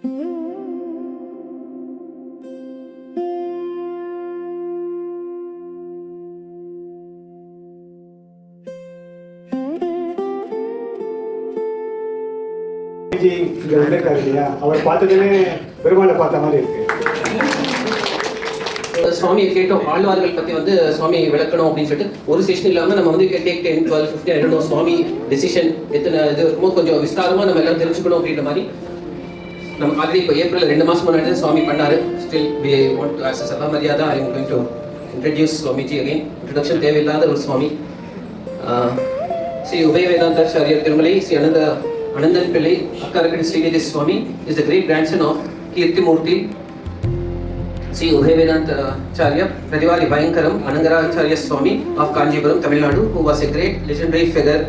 இங்க வந்திருக்காரு இல்லையா, அவர் பார்த்ததுமே பெருமாளை பார்த்த மாதிரி இருக்கு. சுவாமியை கேட்டோம், ஆழ்வார்கள் பத்தி வந்து சுவாமி விளக்கணும் அப்படின்னு சொல்லிட்டு ஒரு செஷன் இல்லாம நம்ம வந்து டேக் 10, 12, 15 எழுதணும். சுவாமி டெசிஷன் எத்தனை இது இருக்குமோ கொஞ்சம் விஸ்தாரமா நம்ம எல்லாம் தெரிஞ்சுக்கணும் அப்படின்ற மாதிரி நம்ம ஆல்ரெடி இப்போ ஏப்ரல் 2 மாசம் முன்னாடி சுவாமி பண்ணாரு. Still we want to as சபா மரியாதா I am going to introduce Swamiji again. Introduction தேவையில்லாத ஒரு swami. Shri Ubhaya Vedantacharyar Tirumala Shri Anandan Pillai, Akkarakadi Srinidhi Swami is the great grandson of Kirtimurti Sri Udhayavedanta Acharya Pradivali Bhayankaram Anangaracharya Swami of Kanjipuram, Tamil Nadu, who was a great legendary figure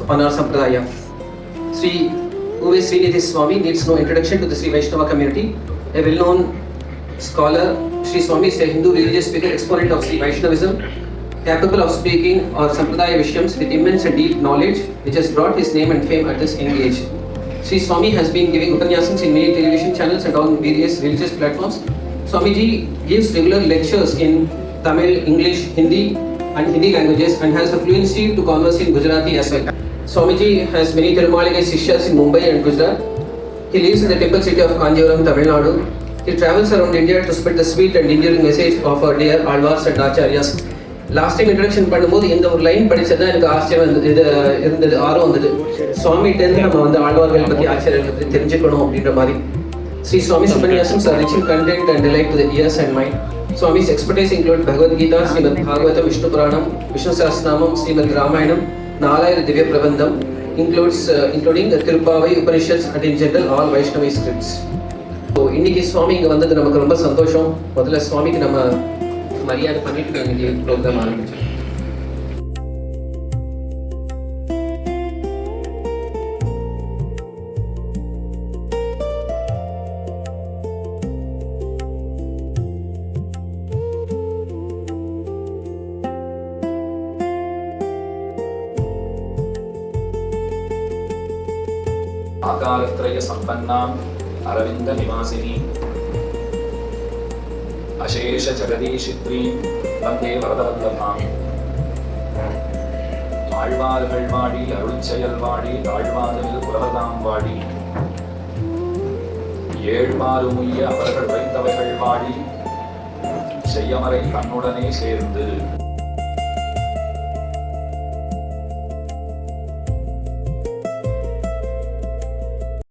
on our Sampradaya. Sri Uve Srinidhi Swami needs no introduction to the Sri Vaishnava community. A well-known scholar, Sri Swami is a Hindu religious figure, exponent of Sri Vaishnavism, capable of speaking or Sampradaya Vishyams with immense and deep knowledge, which has brought his name and fame at this young age. Sri Swami has been giving Upanyasams in many television channels and on various religious platforms. Swamiji gives regular lectures in Tamil, English, Hindi and Hindi languages and has the fluency to converse in Gujarati as well. Swamiji has many Tirumaligai Sishyas in Mumbai and Gujarat. He lives in the temple city of Kanjipuram, Tamil Nadu. He travels around India to spread the sweet and enduring message of our dear Alvars and Acharyas. Last time introduction பண்ணும்போது இந்த ஒரு line படிச்சது தான் எனக்கு ஆச்சரியம் இருந்தது, ஆர்வம் வந்தது. சுவாமிகிட்டேருந்து நம்ம வந்து ஆழ்வார்கள் பற்றி ஆச்சரியங்களை பற்றி தெரிஞ்சுக்கணும் அப்படின்ற மாதிரி. Sri Swami's Upanyasams are rich in content and delight to the ears and mind. Swami's expertise include Bhagavad Gita, Srimad Bhagavatam, Vishnu Puranam, Vishnu Sahasranamam, Srimad Ramayanam, Nalayana Divya Prabandham, including the Tirupavai, Upanishads and in general all Vaishnava scripts. So இன்னைக்கு சுவாமி இங்கே வந்தது நமக்கு ரொம்ப சந்தோஷம். முதல்ல சுவாமிக்கு நம்ம மரியாதை பண்ணிட்டு இன்னைக்கு ப்ரோக்ராம் ஆரம்பிச்சோம். आकारत्रय संपन्नां अरविंद निवासिनी अशेष जगदीशित्रीं वन्दे वरदवल्लभाम्. ஆழ்வார்கள் வாடி அருள்செயல் வாடி தாழ்வாதமில் புலவர்தாம் வாடி ஏழ்மாறுமுய்ய அவர்கள் வைத்தவைகள் வாடி செய்யமறை தன்னுடனே சேர்ந்து